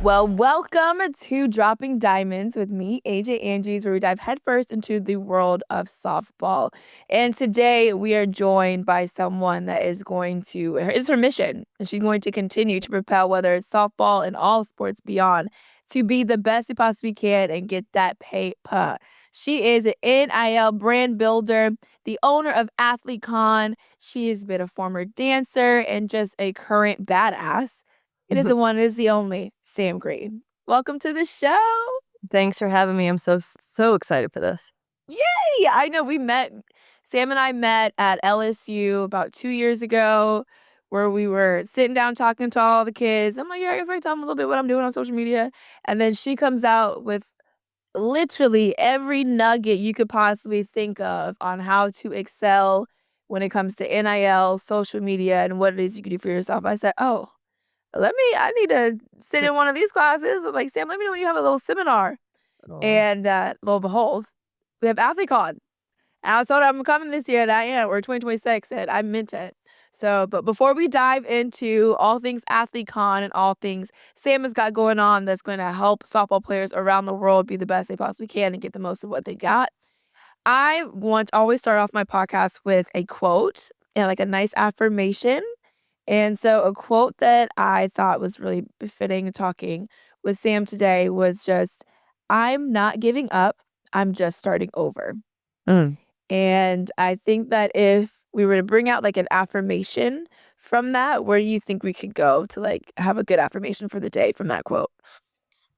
Well, welcome to Dropping Diamonds with me, AJ Andrews, where we dive headfirst into the world of softball. And today we are joined by someone that is it's her mission, and she's going to continue to propel, whether it's softball and all sports beyond, to be the best you possibly can and get that paper. She is an NIL brand builder, the owner of AthleteCon. She has been a former dancer and just a current badass. It is the one, it is the only, Sam Green. Welcome to the show. Thanks for having me. I'm so excited for this. Yay! I know Sam and I met at LSU about 2 years ago, where we were sitting down talking to all the kids. I'm like, yeah, I guess I tell them a little bit what I'm doing on social media. And then she comes out with literally every nugget you could possibly think of on how to excel when it comes to NIL, social media, and what it is you can do for yourself. I said, I need to sit in one of these classes. I'm like, Sam, let me know when you have a little seminar. And lo and behold, we have AthleteCon. And I told her I'm coming this year, and I am, or 2026, and I meant it. So, but before we dive into all things AthleteCon and all things Sam has got going on that's going to help softball players around the world be the best they possibly can and get the most of what they got, I want to always start off my podcast with a quote and like a nice affirmation. And so a quote that I thought was really befitting talking with Sam today was just, "I'm not giving up, I'm just starting over." Mm. And I think that if we were to bring out like an affirmation from that, where do you think we could go to like have a good affirmation for the day from that quote?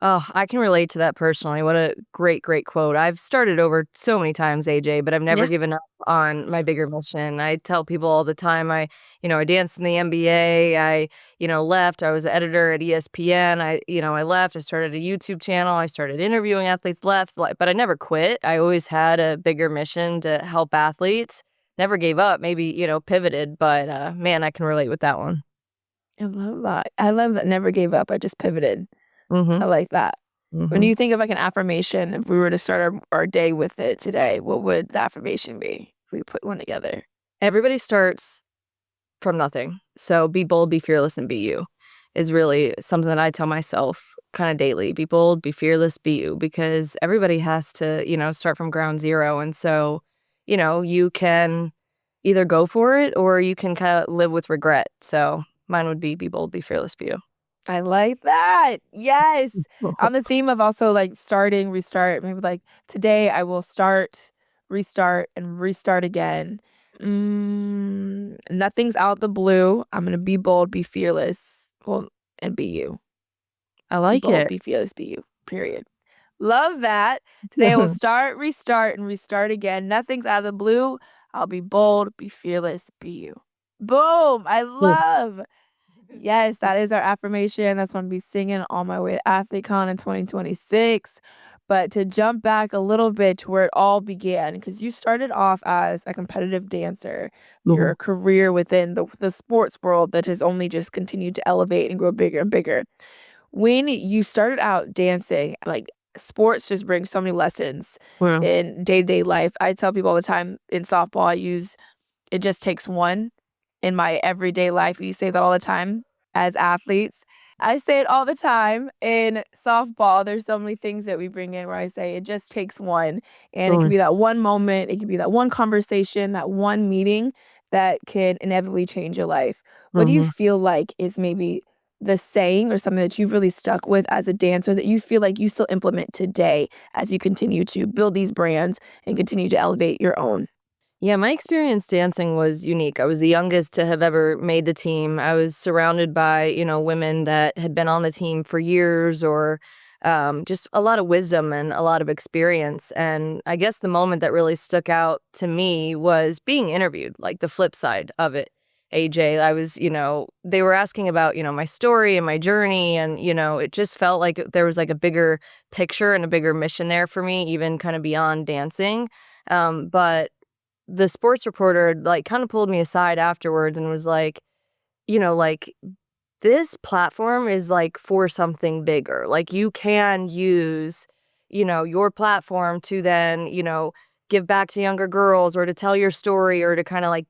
Oh, I can relate to that personally. What a great quote. I've started over so many times, AJ, but I've never Yeah. given up on my bigger mission. I tell people all the time, I danced in the NBA. I left. I was an editor at ESPN. I left. I started a YouTube channel. I started interviewing athletes, left, but I never quit. I always had a bigger mission to help athletes. Never gave up, maybe, pivoted, but man, I can relate with that one. I love that. I love that never gave up. I just pivoted. I Mm-hmm. like that. When Mm-hmm. you think of like an affirmation, if we were to start our day with it today, what would the affirmation be if we put one together? Everybody starts from nothing. So be bold, be fearless, and be you is really something that I tell myself kind of daily. Be bold, be fearless, be you, because everybody has to, start from ground zero. And so, you can either go for it or you can kind of live with regret. So mine would be bold, be fearless, be you. I like that. Yes. On the theme of also like starting, restart, maybe like today I will start, restart, and restart again. Nothing's out the blue. I'm going to be bold, be fearless, well, and be you. I Be like bold, it. be fearless, be you. Period. Love that. Today I will start, restart, and restart again. Nothing's out of the blue. I'll be bold, be fearless, be you. Boom. I love. Yes, that is our affirmation. That's what I'm gonna be singing on my way to AthleteCon in 2026. But to jump back a little bit to where it all began, because you started off as a competitive dancer, Mhm. your career within the sports world that has only just continued to elevate and grow bigger and bigger. When you started out dancing, like sports just brings so many lessons Well, in day-to-day life. I tell people all the time in softball, I use it just takes one in my everyday life. We say that all the time as athletes. I say it all the time in softball. There's so many things that we bring in where I say it just takes one. And it can be that one moment, it can be that one conversation, that one meeting that can inevitably change your life. What do you mm-hmm. feel like is maybe the saying or something that you've really stuck with as a dancer that you feel like you still implement today as you continue to build these brands and continue to elevate your own? Yeah, my experience dancing was unique. I was the youngest to have ever made the team. I was surrounded by, women that had been on the team for years or just a lot of wisdom and a lot of experience. And I guess the moment that really stuck out to me was being interviewed, like the flip side of it. AJ, I was, they were asking about, my story and my journey. And, it just felt like there was like a bigger picture and a bigger mission there for me, even kind of beyond dancing. But the sports reporter, like, kind of pulled me aside afterwards and was like, like, "This platform is, like, for something bigger. Like, you can use, your platform to then, give back to younger girls or to tell your story or to kinda, like,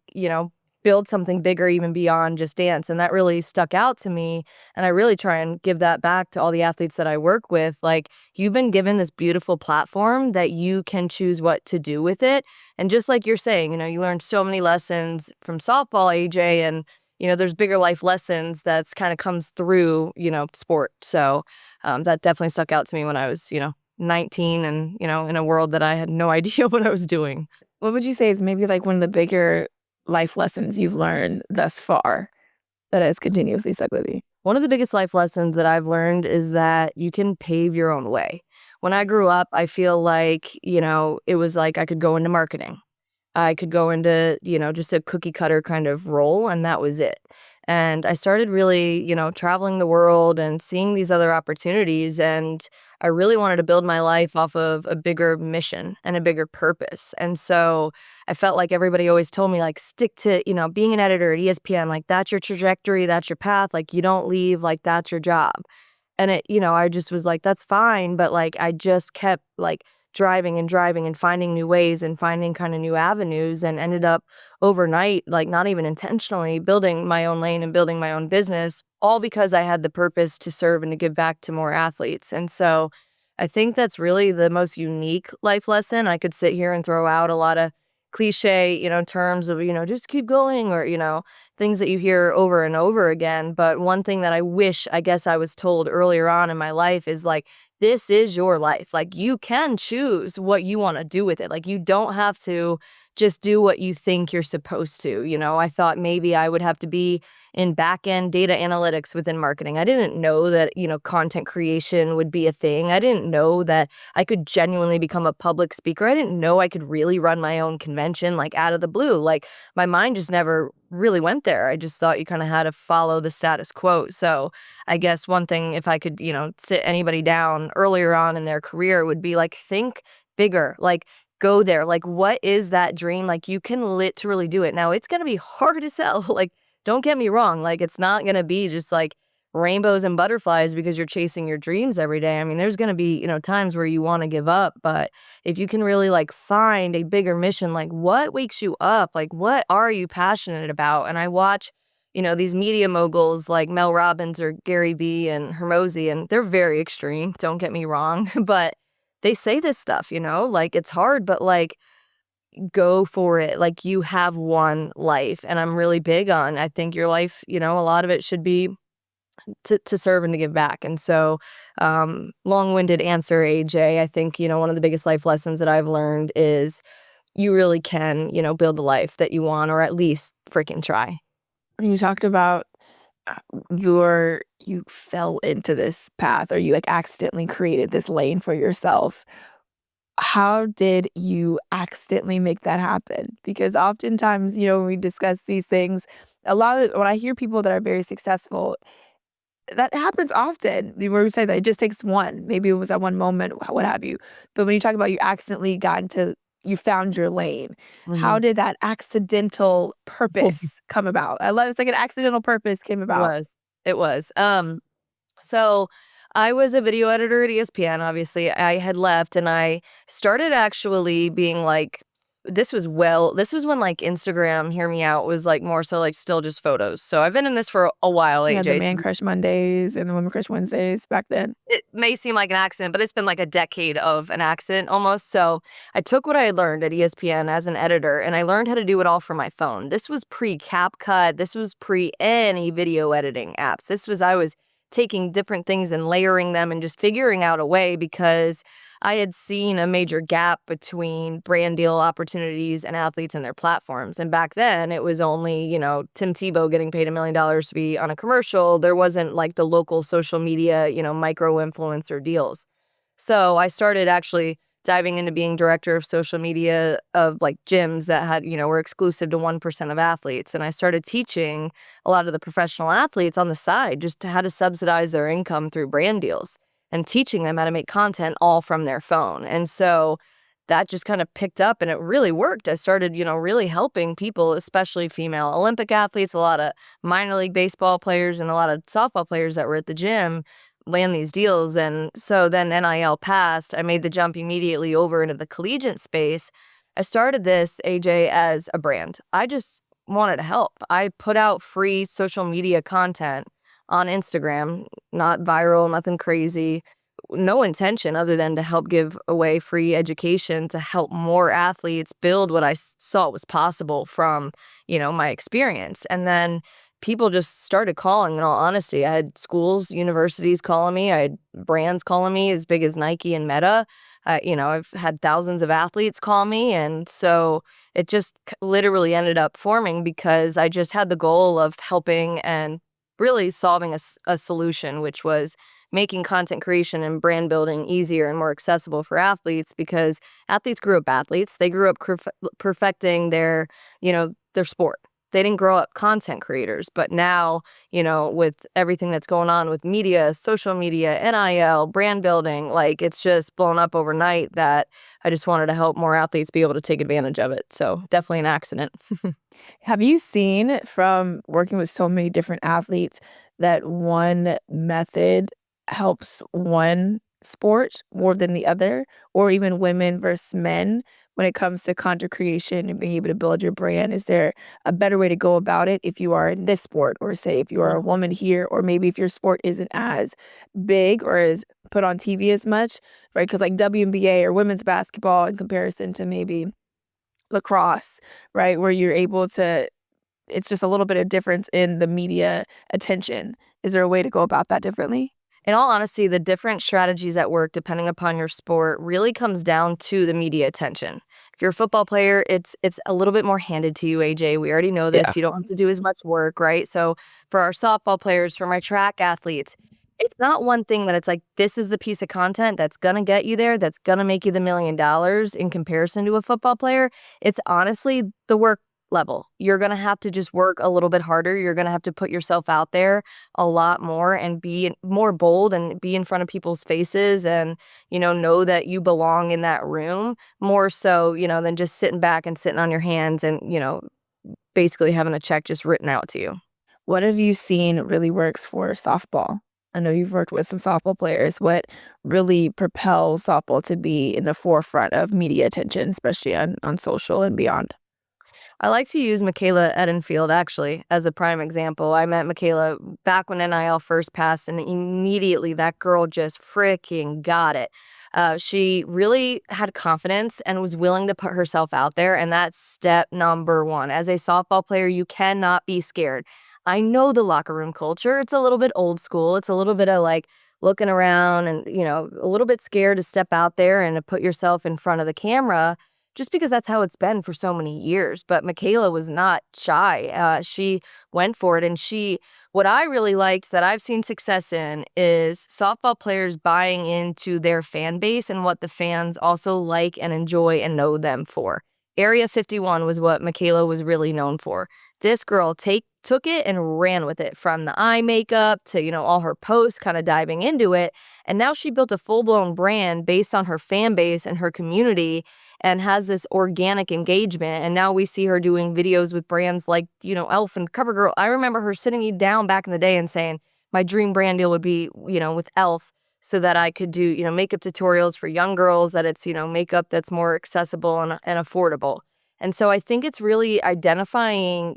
build something bigger even beyond just dance. And that really stuck out to me. And I really try and give that back to all the athletes that I work with. Like, you've been given this beautiful platform that you can choose what to do with it. And just like you're saying, you learned so many lessons from softball, AJ, and there's bigger life lessons that's kind of comes through, sport. So that definitely stuck out to me when I was, 19 and, in a world that I had no idea what I was doing. What would you say is maybe like one of the bigger life lessons you've learned thus far that has continuously stuck with you? One of the biggest life lessons that I've learned is that you can pave your own way. When I grew up, I feel like, it was like I could go into marketing. I could go into, just a cookie cutter kind of role, and that was it. And I started really, traveling the world and seeing these other opportunities. And I really wanted to build my life off of a bigger mission and a bigger purpose. And so I felt like everybody always told me, like, stick to, being an editor at ESPN, like, that's your trajectory, that's your path, like, you don't leave, like, that's your job. And I just was like, that's fine. But like, I just kept like driving and finding new ways and finding kind of new avenues, and ended up overnight, like not even intentionally, building my own lane and building my own business, all because I had the purpose to serve and to give back to more athletes. And so I think that's really the most unique life lesson. I could sit here and throw out a lot of cliche, terms of, just keep going, or, things that you hear over and over again. But one thing that I wish, I guess I was told earlier on in my life is like, this is your life. Like, you can choose what you want to do with it. Like, you don't have to just do what you think you're supposed to. I thought maybe I would have to be in back end data analytics within marketing. I didn't know that, content creation would be a thing. I didn't know that I could genuinely become a public speaker. I didn't know I could really run my own convention, like, out of the blue. Like, my mind just never really went there. I just thought you kind of had to follow the status quo. So I guess one thing, if I could, sit anybody down earlier on in their career, would be like, think bigger. Like, go there. Like, what is that dream? Like, you can literally do it. Now, it's going to be hard as hell. Like, don't get me wrong. Like, it's not going to be just like rainbows and butterflies because you're chasing your dreams every day. I mean, there's going to be, times where you want to give up. But if you can really like find a bigger mission, like, what wakes you up? Like, what are you passionate about? And I watch, these media moguls like Mel Robbins or Gary Vee and Hermosi, and they're very extreme. Don't get me wrong. But they say this stuff, like, it's hard, but like, go for it. Like, you have one life. And I'm really big on, I think your life, a lot of it should be to serve and to give back. And so, long-winded answer, AJ, I think, one of the biggest life lessons that I've learned is you really can, build the life that you want, or at least freaking try. You talked about you fell into this path, or you like accidentally created this lane for yourself. How did you accidentally make that happen? Because oftentimes, when we discuss these things, a lot of when I hear people that are very successful, that happens often. Where we say that it just takes one. Maybe it was at one moment, what have you. But when you talk about you found your lane. How Mhm. did that accidental purpose come about? I love it's like an accidental purpose came It about. was. It was. So I was a video editor at ESPN. Obviously, I had left, and I started actually being like, this was when like Instagram, hear me out, was like more so like still just photos. So I've been in this for a while, You had the AJ. Man So Crush Mondays and the Woman Crush Wednesdays back then. it may seem like an accident, but it's been like a decade of an accident almost. So I took what I had learned at ESPN as an editor, and I learned how to do it all from my phone. This was pre CapCut. This was pre any video editing apps. I was taking different things and layering them and just figuring out a way, because I had seen a major gap between brand deal opportunities and athletes and their platforms. And back then it was only, Tim Tebow getting paid $1 million to be on a commercial. There wasn't like the local social media, micro influencer deals. So I started actually diving into being director of social media of like gyms that had, were exclusive to 1% of athletes. And I started teaching a lot of the professional athletes on the side just how to subsidize their income through brand deals, and teaching them how to make content all from their phone. And so that just kind of picked up, and it really worked. I started, really helping people, especially female Olympic athletes, a lot of minor league baseball players, and a lot of softball players that were at the gym land these deals. And so then NIL passed. I made the jump immediately over into the collegiate space. I started this, AJ, as a brand. I just wanted to help. I put out free social media content on Instagram, not viral, nothing crazy, no intention other than to help give away free education to help more athletes build what I saw was possible from, my experience. And then people just started calling, in all honesty. I had schools, universities calling me. I had brands calling me as big as Nike and Meta. I've had thousands of athletes call me. And so it just literally ended up forming because I just had the goal of helping and really solving a solution, which was making content creation and brand building easier and more accessible for athletes, because athletes grew up athletes. They grew up perfecting their sport. They didn't grow up content creators. But now, with everything that's going on with media, social media, NIL, brand building, like, it's just blown up overnight that I just wanted to help more athletes be able to take advantage of it. So definitely an accident. Have you seen from working with so many different athletes that one method helps one sport more than the other, or even women versus men when it comes to content creation and being able to build your brand? Is there a better way to go about it if you are in this sport, or say if you are a woman here, or maybe if your sport isn't as big or is put on TV as much, right? Because like WNBA or women's basketball in comparison to maybe lacrosse, right? Where you're able to, it's just a little bit of difference in the media attention. Is there a way to go about that differently? In all honesty, the different strategies at work, depending upon your sport, really comes down to the media attention. If you're a football player, it's a little bit more handed to you, AJ. We already know Yeah. this. You don't have to do as much work, right? So for our softball players, for my track athletes, it's not one thing that it's like, this is the piece of content that's gonna get you there, that's gonna make you the $1 million in comparison to a football player. It's honestly the work level. You're gonna have to just work a little bit harder. You're gonna have to put yourself out there a lot more and be more bold and be in front of people's faces and, know that you belong in that room more so, than just sitting back and sitting on your hands and, basically having a check just written out to you. What have you seen really works for softball? I know you've worked with some softball players. What really propels softball to be in the forefront of media attention, especially on social and beyond? I like to use Michaela Edenfield, actually, as a prime example. I met Michaela back when NIL first passed, and immediately that girl just freaking got it. She really had confidence and was willing to put herself out there, and that's step number one. As a softball player, you cannot be scared. I know the locker room culture. It's a little bit old school. It's a little bit of like looking around and, a little bit scared to step out there and to put yourself in front of the camera just because that's how it's been for so many years. But Michaela was not shy. She went for it. And what I really liked that I've seen success in is softball players buying into their fan base and what the fans also like and enjoy and know them for. Area 51 was what Michaela was really known for. This girl took it and ran with it, from the eye makeup to, all her posts, kind of diving into it. And now she built a full-blown brand based on her fan base and her community, and has this organic engagement. And now we see her doing videos with brands like, Elf and CoverGirl. I remember her sitting me down back in the day and saying, my dream brand deal would be, with Elf, so that I could do, makeup tutorials for young girls, that it's, makeup that's more accessible and affordable. And so I think it's really identifying,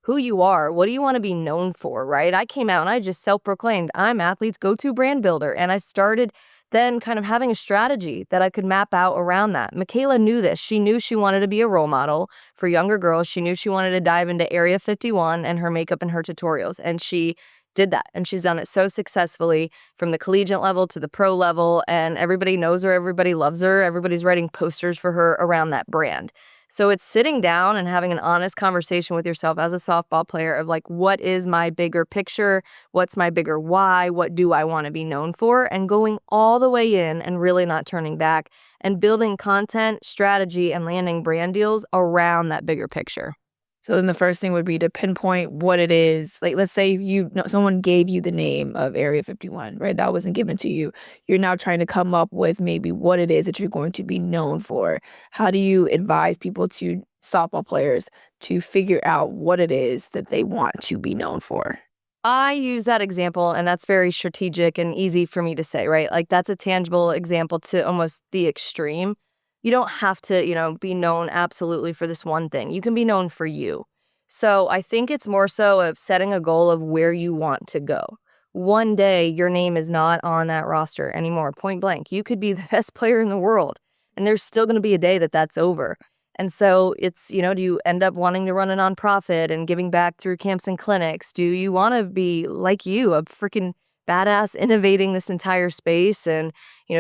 who you are. What do you want to be known for, right? I came out and I just self-proclaimed, I'm athlete's go-to brand builder. And I started then kind of having a strategy that I could map out around that. Michaela knew this. She knew she wanted to be a role model for younger girls. She knew she wanted to dive into Area 51 and her makeup and her tutorials. And she did that. And she's done it so successfully, from the collegiate level to the pro level. And everybody knows her. Everybody loves her. Everybody's writing posters for her around that brand. So it's sitting down and having an honest conversation with yourself as a softball player of like, what is my bigger picture? What's my bigger why? What do I want to be known for? And going all the way in and really not turning back and building content, strategy, and landing brand deals around that bigger picture. So then the first thing would be to pinpoint what it is. Like, let's say someone gave you the name of Area 51, right? That wasn't given to you. You're now trying to come up with maybe what it is that you're going to be known for. How do you advise softball players, to figure out what it is that they want to be known for? I use that example, and that's very strategic and easy for me to say, right? Like, that's a tangible example to almost the extreme. You don't have to, be known absolutely for this one thing. You can be known for you. So I think it's more so of setting a goal of where you want to go. One day, your name is not on that roster anymore, point blank. You could be the best player in the world, and there's still going to be a day that that's over. And so it's, do you end up wanting to run a nonprofit and giving back through camps and clinics? Do you want to be like you, a freaking badass, innovating this entire space and,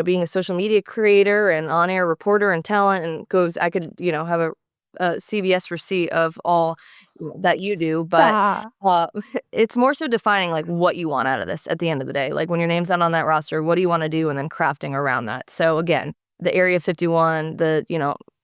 being a social media creator and on-air reporter and talent and I could, have a CVS receipt of all that you do, but Stop. it's more so defining like what you want out of this at the end of the day. Like when your name's not on that roster, what do you want to do? And then crafting around that. So again, the Area 51, the,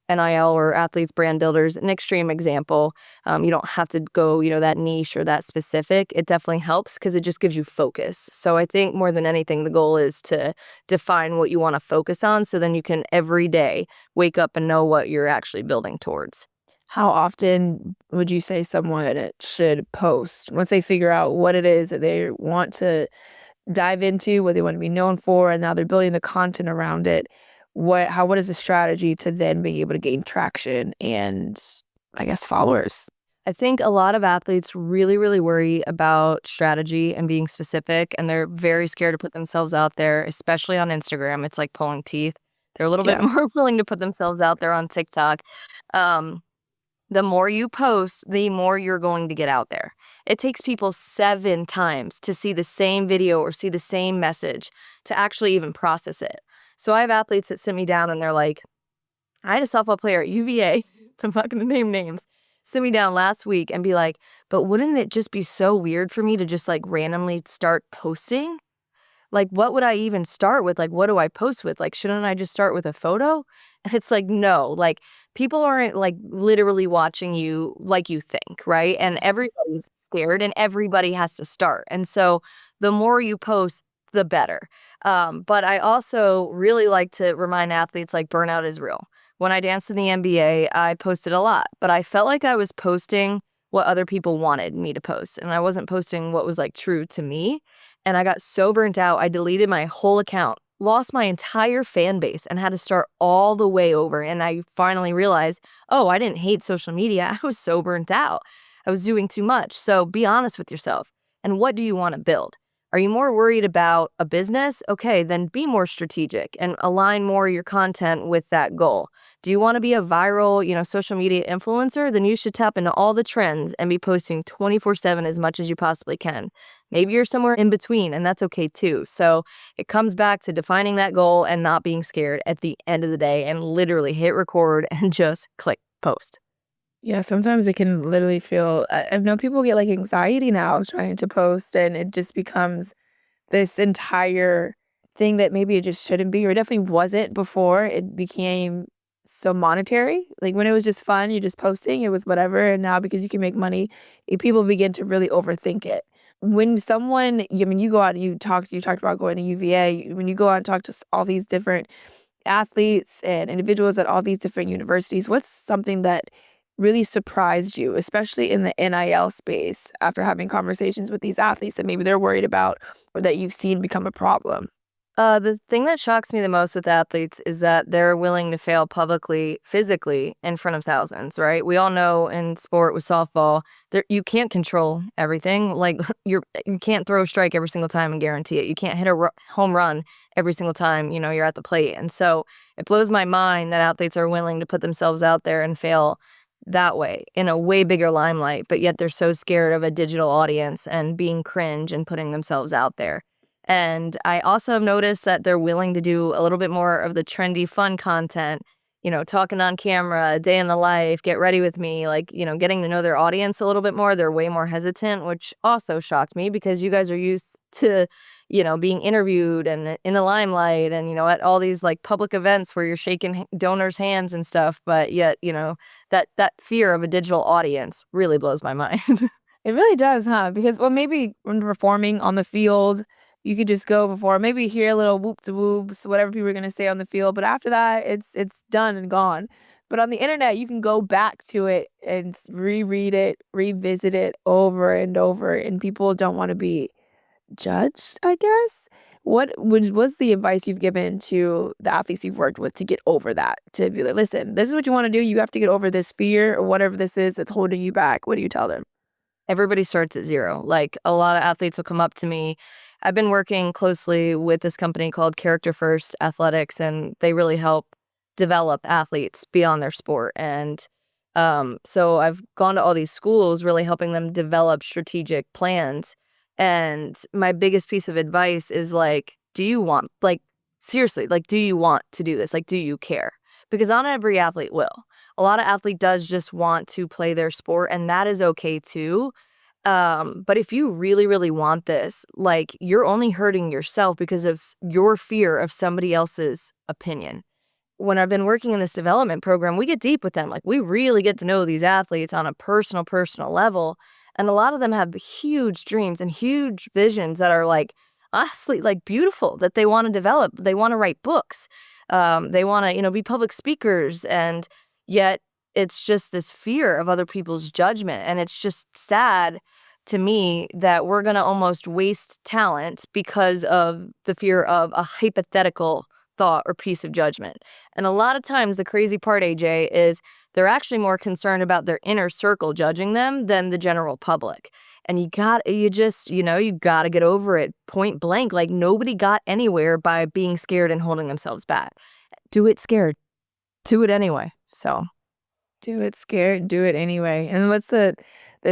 NIL or athletes brand builders, an extreme example. You don't have to go, that niche or that specific. It definitely helps because it just gives you focus. So I think more than anything, the goal is to define what you want to focus on. So then you can every day wake up and know what you're actually building towards. How often would you say someone should post once they figure out what it is that they want to dive into, what they want to be known for, and now they're building the content around it? What is the strategy to then being able to gain traction and, I guess, followers? I think a lot of athletes really, really worry about strategy and being specific, and they're very scared to put themselves out there, especially on Instagram. It's like pulling teeth. They're a little bit Yeah. more willing to put themselves out there on TikTok. The more you post, the more you're going to get out there. It takes people 7 times to see the same video or see the same message to actually even process it. So I have athletes that sit me down and they're like, I had a softball player at UVA, I'm not going to name names, sit me down last week and be like, but wouldn't it just be so weird for me to just like randomly start posting? Like, what would I even start with? Like, what do I post with? Like, shouldn't I just start with a photo? And it's like, no, like, people aren't like literally watching you like you think, right? And everybody's scared and everybody has to start. And so the more you post, the better. But I also really like to remind athletes like burnout is real. When I danced in the NBA, I posted a lot, but I felt like I was posting what other people wanted me to post. And I wasn't posting what was like true to me. And I got so burnt out, I deleted my whole account, lost my entire fan base, and had to start all the way over. And I finally realized, oh, I didn't hate social media. I was so burnt out. I was doing too much. So be honest with yourself. And what do you want to build? Are you more worried about a business? Okay, then be more strategic and align more your content with that goal. Do you want to be a viral, social media influencer? Then you should tap into all the trends and be posting 24/7 as much as you possibly can. Maybe you're somewhere in between, and that's okay too. So it comes back to defining that goal and not being scared at the end of the day and literally hit record and just click post. Yeah, sometimes it can literally feel I've known people get, like, anxiety now trying to post, and it just becomes this entire thing that maybe it just shouldn't be, or it definitely wasn't before it became so monetary. Like, when it was just fun, you're just posting, it was whatever, and now because you can make money, people begin to really overthink it. When someone you go out and you talked about going to UVA, when you go out and talk to all these different athletes and individuals at all these different universities, what's something that really surprised you, especially in the NIL space, after having conversations with these athletes that maybe they're worried about or that you've seen become a problem? The thing that shocks me the most with athletes is that they're willing to fail publicly, physically, in front of thousands, right? We all know in sport with softball, you can't control everything. Like you can't throw a strike every single time and guarantee it. You can't hit a home run every single time, you're at the plate. And so it blows my mind that athletes are willing to put themselves out there and fail that way in a way bigger limelight, but yet they're so scared of a digital audience and being cringe and putting themselves out there. And I also have noticed that they're willing to do a little bit more of the trendy, fun content, talking on camera, a day in the life, get ready with me, like, getting to know their audience a little bit more. They're way more hesitant, which also shocked me because you guys are used to, being interviewed and in the limelight and, at all these like public events where you're shaking donors' hands and stuff. But yet, that fear of a digital audience really blows my mind. It really does, huh? Because, well, maybe when performing on the field, you could just go before, maybe hear a little whoop de whoops, whatever people are gonna say on the field, but after that, it's done and gone. But on the internet, you can go back to it and reread it, revisit it over and over, and people don't wanna be judged, I guess. What's the advice you've given to the athletes you've worked with to get over that? To be like, listen, this is what you want to do. You have to get over this fear or whatever this is that's holding you back. What do you tell them? Everybody starts at zero. Like, a lot of athletes will come up to me. I've been working closely with this company called Character First Athletics, and they really help develop athletes beyond their sport. And so I've gone to all these schools, really helping them develop strategic plans. And my biggest piece of advice is like, do you want, like, seriously, like, do you want to do this? Like, do you care? Because not every athlete will. A lot of athlete does just want to play their sport, and that is okay too. But if you really, really want this, like, you're only hurting yourself because of your fear of somebody else's opinion. When I've been working in this development program, we get deep with them. Like, we really get to know these athletes on a personal level. And a lot of them have huge dreams and huge visions that are, like, honestly, like, beautiful, that they want to develop. They want to write books. They want to, be public speakers. And yet it's just this fear of other people's judgment. And it's just sad to me that we're going to almost waste talent because of the fear of a hypothetical thought or piece of judgment. And a lot of times the crazy part, AJ, is they're actually more concerned about their inner circle judging them than the general public. And you got to get over it point blank. Like, nobody got anywhere by being scared and holding themselves back. Do it scared. Do it anyway. So Do it scared, do it anyway. And what's the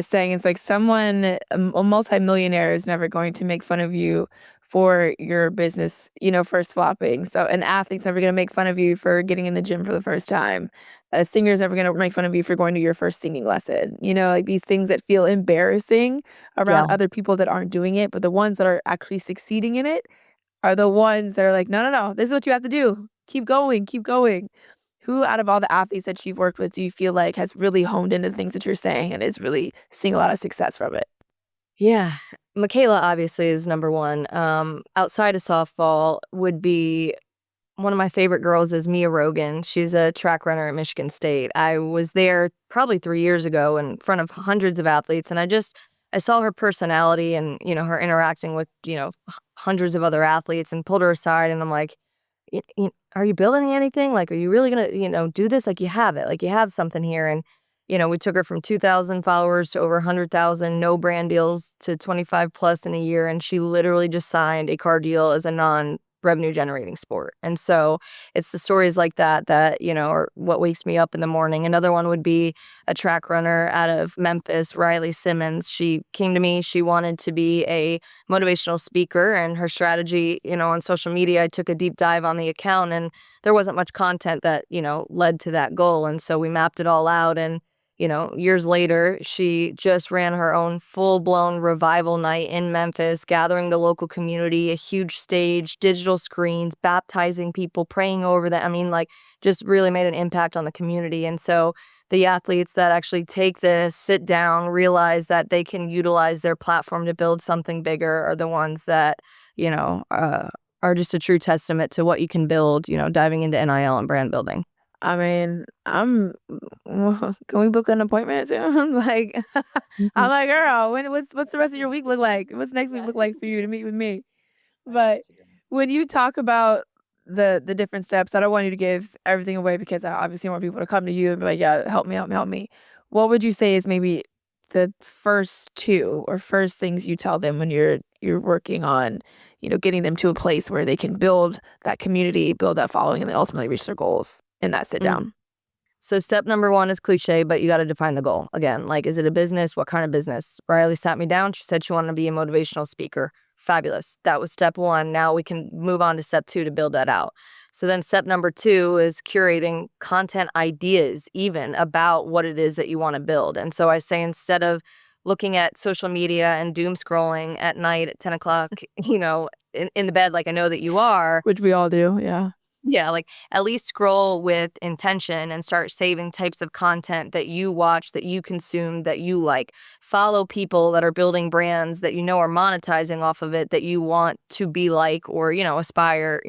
saying? It's like a multimillionaire is never going to make fun of you for your business, first flopping. So an athlete's never going to make fun of you for getting in the gym for the first time. A singer's never going to make fun of you for going to your first singing lesson. Like these things that feel embarrassing yeah. around other people that aren't doing it, but the ones that are actually succeeding in it are the ones that are like, no, no, no, this is what you have to do. Keep going, keep going. Who out of all the athletes that you've worked with do you feel like has really honed into the things that you're saying and is really seeing a lot of success from it? Yeah. Michaela obviously is number one. Outside of softball would be one of my favorite girls is Mia Rogan. She's a track runner at Michigan State. I was there probably 3 years ago in front of hundreds of athletes, and I saw her personality and, her interacting with, hundreds of other athletes, and pulled her aside, and I'm like, are you building anything? Like, are you really gonna, do this? Like, you have it. Like, you have something here. And, we took her from 2,000 followers to over 100,000, no brand deals, to 25 plus in a year. And she literally just signed a car deal as a non-revenue generating sport. And so it's the stories like that, are what wakes me up in the morning. Another one would be a track runner out of Memphis, Riley Simmons. She came to me. She wanted to be a motivational speaker, and her strategy, on social media, I took a deep dive on the account, and there wasn't much content that, led to that goal. And so we mapped it all out. And years later, she just ran her own full-blown revival night in Memphis, gathering the local community, a huge stage, digital screens, baptizing people, praying over them. I mean, like, just really made an impact on the community. And so the athletes that actually take this, sit down, realize that they can utilize their platform to build something bigger are the ones that, are just a true testament to what you can build, diving into NIL and brand building. I mean, can we book an appointment soon? Like, I'm Mhm. like, girl, what's the rest of your week look like? What's next week look like for you to meet with me? But when you talk about the different steps, I don't want you to give everything away because I obviously want people to come to you and be like, yeah, help me, help me, help me. What would you say is maybe the first two or first things you tell them when you're working on, getting them to a place where they can build that community, build that following, and they ultimately reach their goals in that sit Mm. down? So step number one is cliche, but you got to define the goal. Again, like, is it a business? What kind of business? Riley sat me down. She said she wanted to be a motivational speaker. Fabulous. That was step one. Now we can move on to step two to build that out. So then step number two is curating content ideas, even about what it is that you want to build. And so I say, instead of looking at social media and doom scrolling at night at 10 o'clock, in the bed, like I know that you are, Which we all do, yeah. yeah, like, at least scroll with intention and start saving types of content that you watch, that you consume, that you like. Follow people that are building brands that are monetizing off of it, that you want to be like, or, aspire,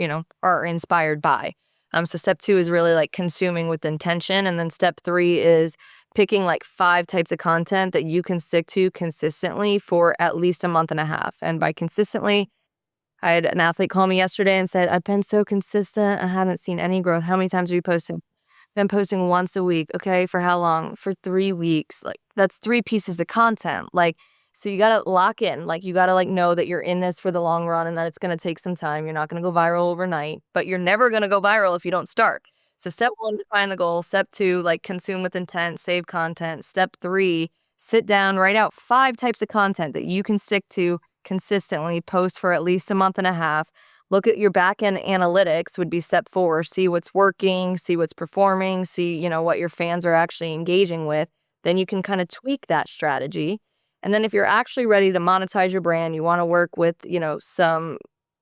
are inspired by. So step two is really like consuming with intention. And then step three is picking like 5 types of content that you can stick to consistently for at least a month and a half. And by consistently, I had an athlete call me yesterday and said, I've been so consistent. I haven't seen any growth. How many times are you posting? Been posting once a week. Okay. For how long? For 3 weeks. Like, that's 3 pieces of content. Like, so you got to lock in. Like, you got to like know that you're in this for the long run and that it's going to take some time. You're not going to go viral overnight, but you're never going to go viral if you don't start. So step 1, define the goal. Step 2, like consume with intent, save content. Step 3, sit down, write out 5 types of content that you can stick to consistently, post for at least a month and a half. Look at your back end analytics would be step 4. See what's working, see what's performing, see, what your fans are actually engaging with. Then you can kind of tweak that strategy. And then if you're actually ready to monetize your brand, you want to work with, some,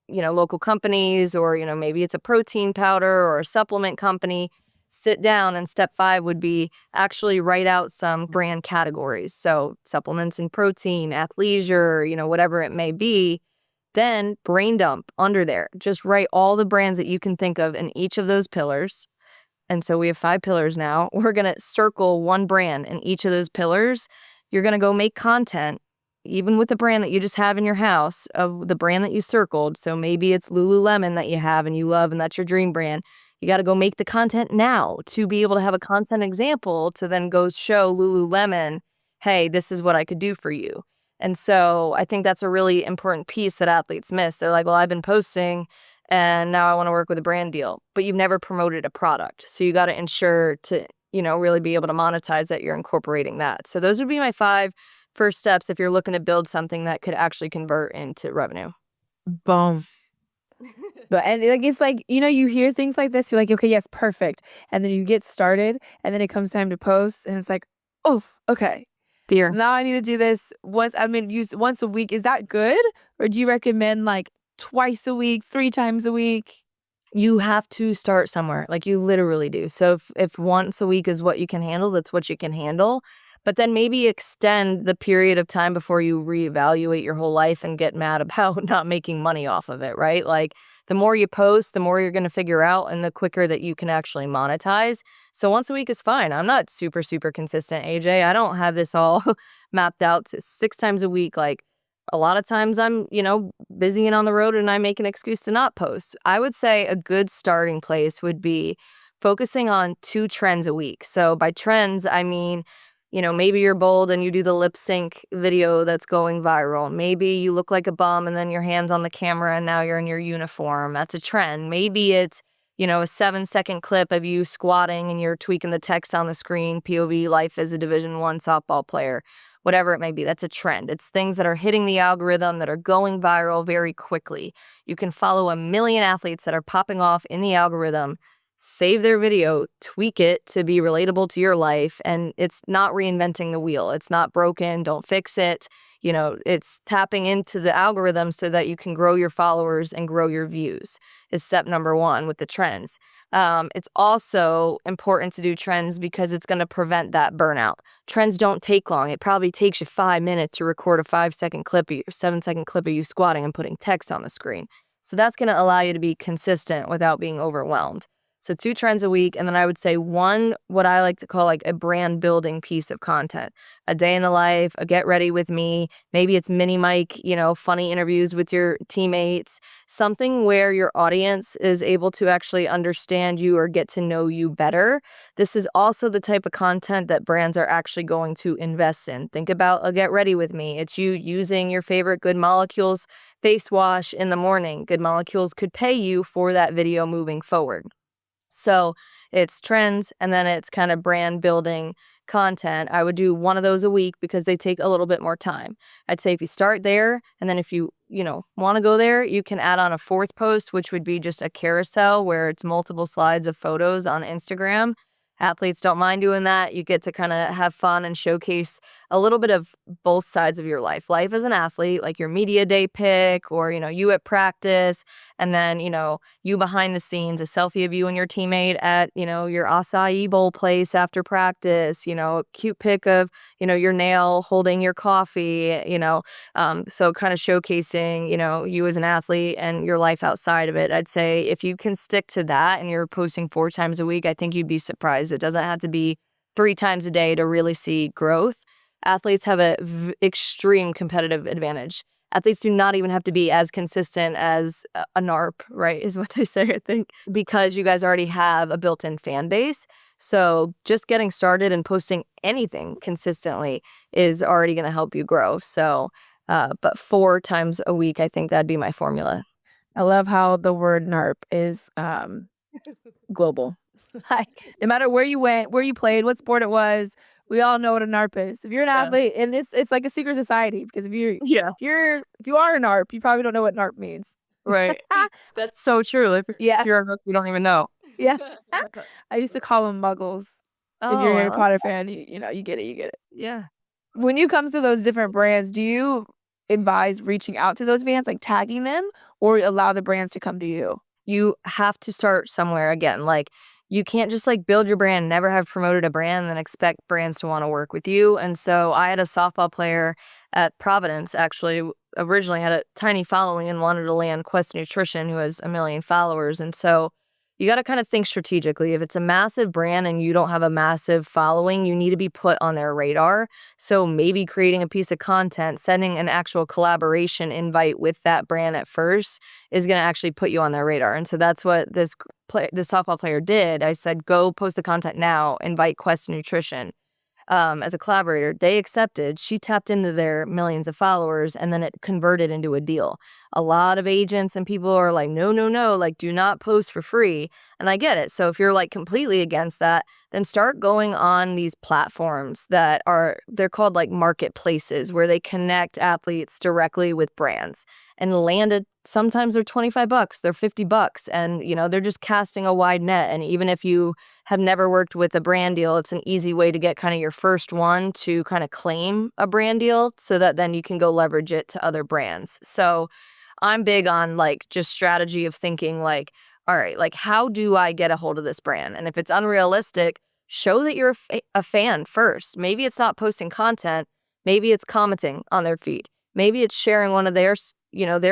local companies, or, maybe it's a protein powder or a supplement company, sit down, and step 5 would be actually write out some brand categories. So supplements and protein, athleisure, whatever it may be. Then brain dump under there. Just write all the brands that you can think of in each of those pillars. And so we have 5 pillars now. We're going to circle one brand in each of those pillars. You're going to go make content, even with the brand that you just have in your house, of the brand that you circled. So maybe it's Lululemon that you have and you love, and that's your dream brand. You got to go make the content now to be able to have a content example to then go show Lululemon, hey, this is what I could do for you. And so I think that's a really important piece that athletes miss. They're like, well, I've been posting and now I want to work with a brand deal, but you've never promoted a product. So you got to ensure to, really be able to monetize that you're incorporating that. So those would be my 5 first steps if you're looking to build something that could actually convert into revenue. Boom. But and like it's like, you hear things like this, you're like, okay, yes, perfect. And then you get started and then it comes time to post and it's like, oh, okay. Fear. Now I need to do this use once a week. Is that good? Or do you recommend like twice a week, 3 times a week? You have to start somewhere. Like, you literally do. So if once a week is what you can handle, that's what you can handle. But then maybe extend the period of time before you reevaluate your whole life and get mad about not making money off of it, right? Like, the more you post, the more you're going to figure out and the quicker that you can actually monetize. So once a week is fine. I'm not super, super consistent, AJ. I don't have this all mapped out to 6 times a week. Like, a lot of times I'm, busy and on the road and I make an excuse to not post. I would say a good starting place would be focusing on 2 trends a week. So by trends, I mean, maybe you're bold and you do the lip sync video that's going viral. Maybe you look like a bum and then your hand's on the camera and now you're in your uniform. That's a trend. Maybe it's, a 7-second clip of you squatting and you're tweaking the text on the screen, POV, life as a Division I softball player. Whatever it may be, that's a trend. It's things that are hitting the algorithm, that are going viral very quickly. You can follow a million athletes that are popping off in the algorithm, save their video, tweak it to be relatable to your life, and it's not reinventing the wheel. It's not broken. Don't fix it. It's tapping into the algorithm so that you can grow your followers and grow your views is step number 1 with the trends. It's also important to do trends because it's going to prevent that burnout. Trends don't take long. It probably takes you 5 minutes to record a 5-second clip or 7-second clip of you squatting and putting text on the screen. So that's going to allow you to be consistent without being overwhelmed. So 2 trends a week. And then I would say 1, what I like to call like a brand building piece of content, a day in the life, a get ready with me. Maybe it's mini mic, funny interviews with your teammates, something where your audience is able to actually understand you or get to know you better. This is also the type of content that brands are actually going to invest in. Think about a get ready with me. It's you using your favorite Good Molecules face wash in the morning. Good Molecules could pay you for that video moving forward. So it's trends and then it's kind of brand building content. I would do 1 of those a week because they take a little bit more time. I'd say if you start there and then if you want to go there, you can add on a 4th post, which would be just a carousel where it's multiple slides of photos on Instagram. Athletes don't mind doing that. You get to kind of have fun and showcase a little bit of both sides of your life. Life as an athlete, like your media day pic or, you at practice, and then, you behind the scenes, a selfie of you and your teammate at, your acai bowl place after practice, a cute pic of, your nail holding your coffee, so kind of showcasing, you as an athlete and your life outside of it. I'd say if you can stick to that and you're posting 4 times a week, I think you'd be surprised. It doesn't have to be 3 times a day to really see growth, athletes have a extreme competitive advantage. Athletes do not even have to be as consistent as a NARP, right, is what they say, I think, because you guys already have a built-in fan base. So just getting started and posting anything consistently is already going to help you grow. So, but 4 times a week, I think that'd be my formula. I love how the word NARP is global. Like, no matter where you went, where you played, what sport it was, we all know what a NARP is. If you're an Yeah. athlete, and it's like a secret society, because if you are a NARP, you probably don't know what NARP means. Right. That's so true. If Yeah. you're a rookie, you don't even know. Yeah. I used to call them muggles. If you're Oh, a I Harry like Potter fan, you know, you get it, you get it. yeah. When you comes to those different brands, do you advise reaching out to those brands, like tagging them, or allow the brands to come to you? You have to start somewhere again. Like, you can't just like build your brand, never have promoted a brand, and then expect brands to want to work with you. And so I had a softball player at Providence, actually, originally had a tiny following and wanted to land Quest Nutrition, who has 1 million followers. And so you got to kind of think strategically. If it's a massive brand and you don't have a massive following, you need to be put on their radar. So maybe creating a piece of content, sending an actual collaboration invite with that brand at first is going to actually put you on their radar. And so that's what this softball player did. I said, go post the content now, invite Quest Nutrition as a collaborator. They accepted. She tapped into their millions of followers, and then it converted into a deal. A lot of agents and people are like, no, no, no, like, do not post for free. And I get it. So if you're like completely against that, then start going on these platforms they're called like marketplaces, where they connect athletes directly with brands and land it. Sometimes they're $25, they're $50, and they're just casting a wide net. And even if you have never worked with a brand deal, it's an easy way to get kind of your first one to kind of claim a brand deal, so that then you can go leverage it to other brands. So I'm big on like just strategy of thinking like, all right, like, how do I get a hold of this brand? And if it's unrealistic, show that you're a fan first. Maybe it's not posting content. Maybe it's commenting on their feed. Maybe it's sharing one of their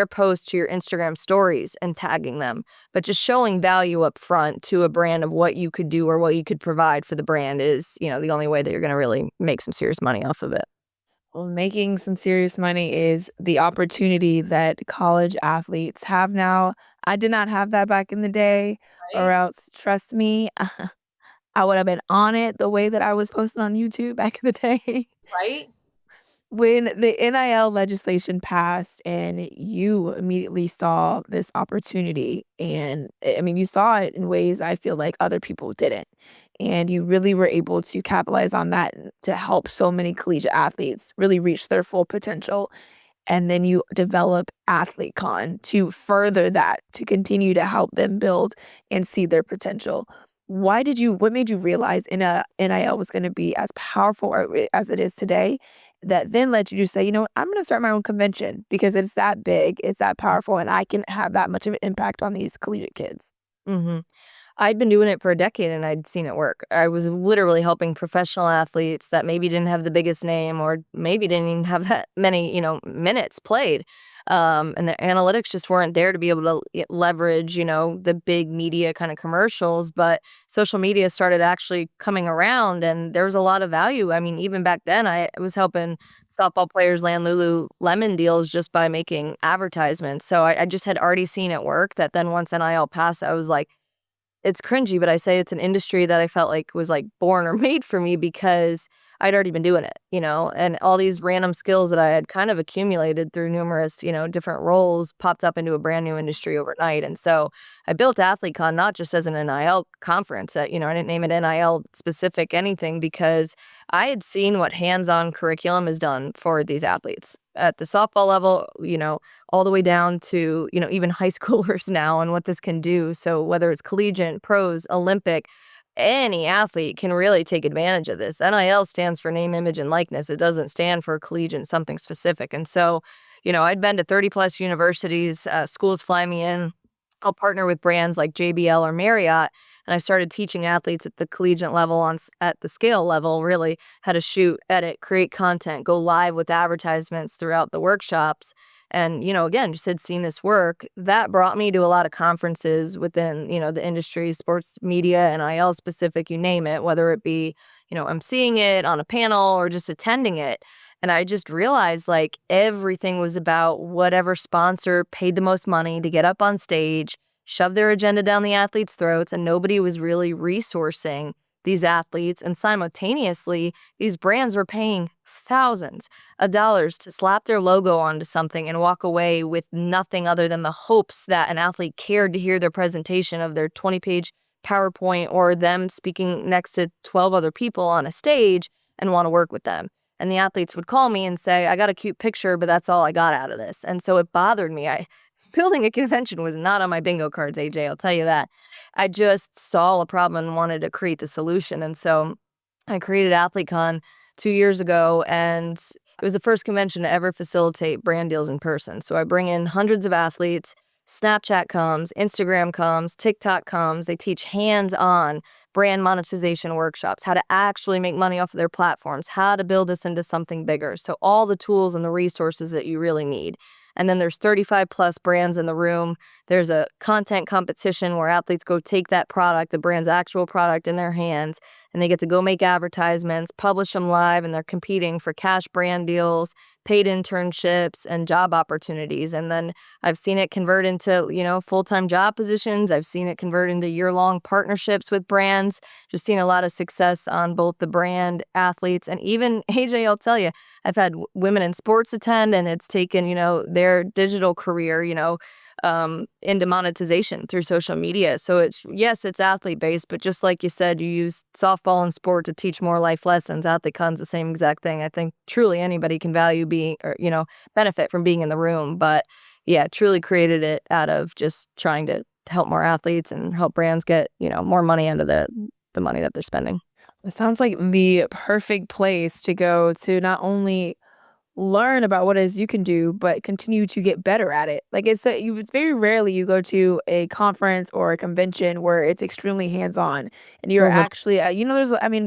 posts to your Instagram stories and tagging them. But just showing value up front to a brand of what you could do or what you could provide for the brand is, the only way that you're going to really make some serious money off of it. Well, making some serious money is the opportunity that college athletes have now. I did not have that back in the day, or Right? else, trust me, I would have been on it the way that I was posting on YouTube back in the day. Right? When the NIL legislation passed and you immediately saw this opportunity, and I mean, you saw it in ways I feel like other people didn't. And you really were able to capitalize on that to help so many collegiate athletes really reach their full potential. And then you develop AthleteCon to further that, to continue to help them build and see their potential. What made you realize NIL was gonna be as powerful as it is today, that then led you to say, "You know what? I'm gonna start my own convention because it's that big, it's that powerful, and I can have that much of an impact on these collegiate kids." Mm-hmm. I'd been doing it for a decade and I'd seen it work. I was literally helping professional athletes that maybe didn't have the biggest name or maybe didn't even have that many, minutes played. And the analytics just weren't there to be able to leverage, the big media kind of commercials. But social media started actually coming around and there was a lot of value. I mean, even back then, I was helping softball players land Lululemon deals just by making advertisements. So I just had already seen it work, that then once NIL passed, I was like, it's cringy, but I say it's an industry that I felt like was like born or made for me because I'd already been doing it, and all these random skills that I had kind of accumulated through numerous, different roles popped up into a brand new industry overnight. And so I built AthleteCon not just as an NIL conference. I didn't name it NIL specific anything because I had seen what hands-on curriculum has done for these athletes at the softball level, all the way down to, even high schoolers now and what this can do. So whether it's collegiate, pros, Olympic, any athlete can really take advantage of this. NIL stands for name, image, and likeness. It doesn't stand for collegiate something specific. And so, I'd been to 30 plus universities, schools fly me in. I'll partner with brands like JBL or Marriott. And I started teaching athletes at the collegiate level at the scale level, really how to shoot, edit, create content, go live with advertisements throughout the workshops. And, again, just had seen this work. That brought me to a lot of conferences within, the industry, sports media, and IL specific, you name it, whether it be, I'm seeing it on a panel or just attending it. And I just realized like everything was about whatever sponsor paid the most money to get up on stage, shove their agenda down the athletes' throats, and nobody was really resourcing these athletes. And simultaneously, these brands were paying thousands of dollars to slap their logo onto something and walk away with nothing other than the hopes that an athlete cared to hear their presentation of their 20-page PowerPoint or them speaking next to 12 other people on a stage and want to work with them. And the athletes would call me and say, I got a cute picture, but that's all I got out of this. And so it bothered me. Building a convention was not on my bingo cards, AJ, I'll tell you that. I just saw a problem and wanted to create the solution. And so I created AthleteCon 2 years ago, and it was the first convention to ever facilitate brand deals in person. So I bring in hundreds of athletes. Snapchat comes, Instagram comes, TikTok comes. They teach hands-on brand monetization workshops, how to actually make money off of their platforms, how to build this into something bigger. So all the tools and the resources that you really need. And then there's 35 plus brands in the room. There's a content competition where athletes go take that product, the brand's actual product, in their hands, and they get to go make advertisements, publish them live, and they're competing for cash brand deals, paid internships, and job opportunities. And then I've seen it convert into, full-time job positions. I've seen it convert into year-long partnerships with brands. Just seen a lot of success on both the brand, athletes, and even, AJ, I'll tell you, I've had women in sports attend, and it's taken, their digital career, into monetization through social media. So it's athlete based, but just like you said, you use softball and sport to teach more life lessons. AthleteCon's the same exact thing. I think truly anybody can value being, or, benefit from being in the room. But yeah, truly created it out of just trying to help more athletes and help brands get, more money out of the money that they're spending. It sounds like the perfect place to go to not only learn about what it is you can do, but continue to get better at it. Like it's very rarely you go to a conference or a convention where it's extremely hands-on and you're Mhm. actually,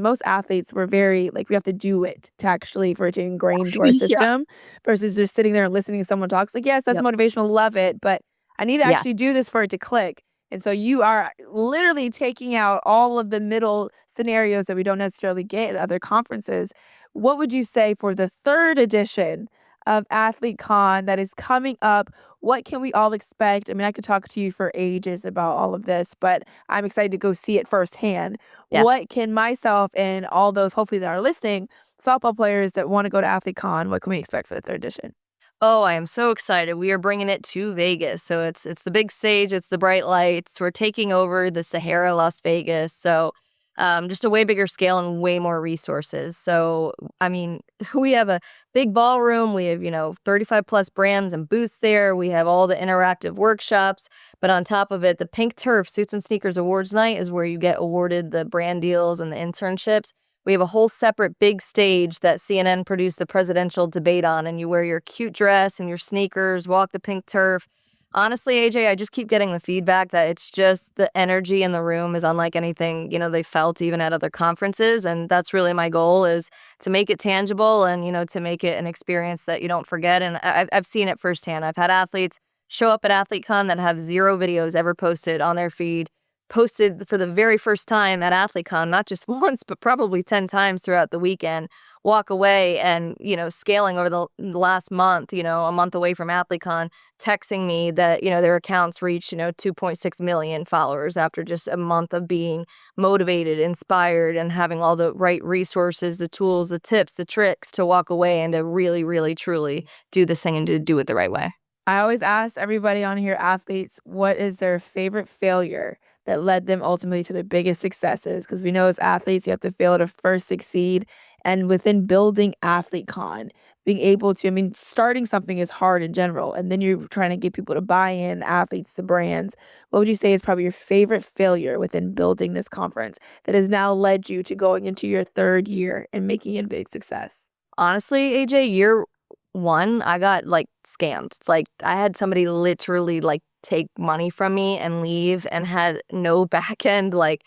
most athletes were very, like, we have to do it to actually, for it to ingrain into our Yeah. system versus just sitting there and listening to someone talk. It's like, yes, that's Yep. motivational, love it, but I need to actually Yes. do this for it to click. And so you are literally taking out all of the middle scenarios that we don't necessarily get at other conferences. What would you say for the third edition of AthleteCon that is coming up? What can we all expect? I mean, I could talk to you for ages about all of this, but I'm excited to go see it firsthand. Yes. What can myself and all those, hopefully, that are listening, softball players that want to go to AthleteCon, what can we expect for the third edition? Oh, I am so excited. We are bringing it to Vegas. So it's the big stage, it's the bright lights. We're taking over the Sahara, Las Vegas. So just a way bigger scale and way more resources. So, I mean, we have a big ballroom. We have, 35 plus brands and booths there. We have all the interactive workshops. But on top of it, the Pink Turf Suits and Sneakers Awards Night is where you get awarded the brand deals and the internships. We have a whole separate big stage that CNN produced the presidential debate on, and you wear your cute dress and your sneakers, walk the pink turf. Honestly, AJ, I just keep getting the feedback that it's just the energy in the room is unlike anything, they felt even at other conferences. And that's really my goal, is to make it tangible and, to make it an experience that you don't forget. And I've seen it firsthand. I've had athletes show up at AthleteCon that have 0 videos ever posted on their feed, posted for the very first time at AthleteCon, not just once, but probably 10 times throughout the weekend, walk away and, scaling over the last month, a month away from AthleteCon, texting me that, their accounts reached, 2.6 million followers after just a month of being motivated, inspired, and having all the right resources, the tools, the tips, the tricks to walk away and to really, really, truly do this thing and to do it the right way. I always ask everybody on here, athletes, what is their favorite failure that led them ultimately to their biggest successes? Because we know as athletes, you have to fail to first succeed. And within building AthleteCon, being able to, starting something is hard in general. And then you're trying to get people to buy in, athletes to brands. What would you say is probably your favorite failure within building this conference that has now led you to going into your third year and making it a big success? Honestly, AJ, year one, I got like scammed. Like I had somebody literally like take money from me and leave and had no back end like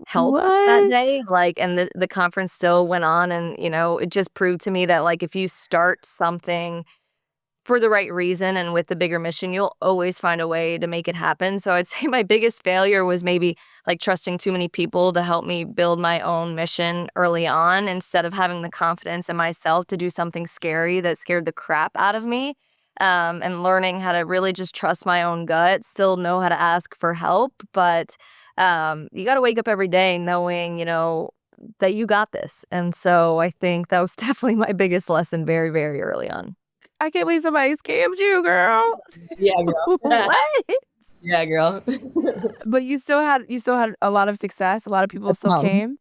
help that What? day. Like, and the conference still went on, and it just proved to me that like if you start something for the right reason and with the bigger mission, you'll always find a way to make it happen. So I'd say my biggest failure was maybe like trusting too many people to help me build my own mission early on instead of having the confidence in myself to do something scary that scared the crap out of me. And learning how to really just trust my own gut, still know how to ask for help. But you got to wake up every day knowing, that you got this. And so I think that was definitely my biggest lesson very, very early on. I can't believe somebody scammed you, girl. Yeah, girl. What? Yeah, girl. But you still had a lot of success. A lot of people still came.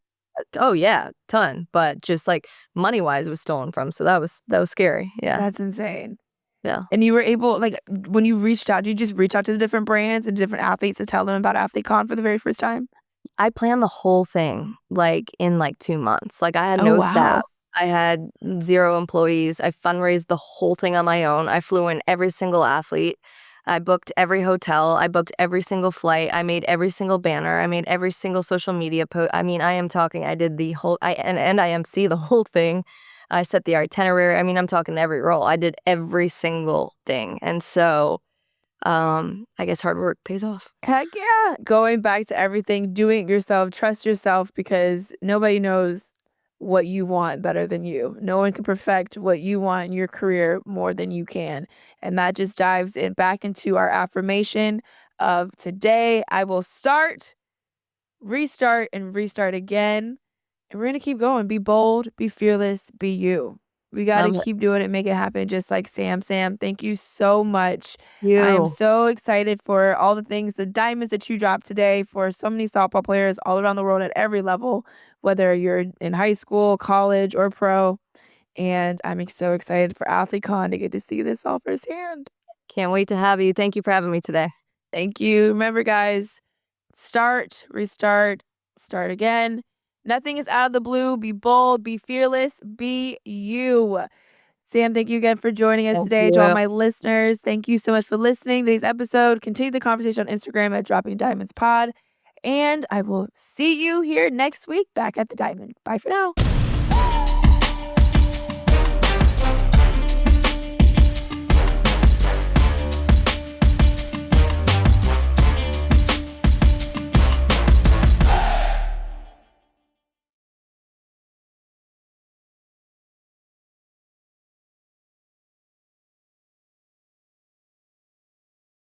Oh yeah, ton. But just like money wise, it was stolen from. So that was scary. Yeah. That's insane. Yeah. And you were able, like, when you reached out, did you just reach out to the different brands and different athletes to tell them about AthleteCon for the very first time? I planned the whole thing like in like 2 months. Like I had Oh, no wow. staff. I had 0 employees. I fundraised the whole thing on my own. I flew in every single athlete. I booked every hotel. I booked every single flight. I made every single banner. I made every single social media post. I mean, I am talking, I did the whole, and I MC the whole thing. I set the itinerary. I mean, I'm talking every role. I did every single thing. And so I guess hard work pays off. Heck yeah. Going back to everything, doing it yourself, trust yourself, because nobody knows what you want better than you. No one can perfect what you want in your career more than you can. And that just dives in back into our affirmation of today. I will start, restart, and restart again. And we're going to keep going. Be bold, be fearless, be you. We got to keep doing it, make it happen, just like Sam. Sam, thank you so much. I am so excited for all the things, the diamonds that you dropped today for so many softball players all around the world at every level, whether you're in high school, college, or pro. And I'm so excited for AthleteCon to get to see this all firsthand. Can't wait to have you. Thank you for having me today. Thank you. Remember, guys, start, restart, start again. Nothing is out of the blue. Be bold, be fearless, be you. Sam, thank you again for joining us today. To all my listeners, thank you so much for listening to today's episode. Continue the conversation on Instagram at Dropping Diamonds Pod. And I will see you here next week back at the Diamond. Bye for now.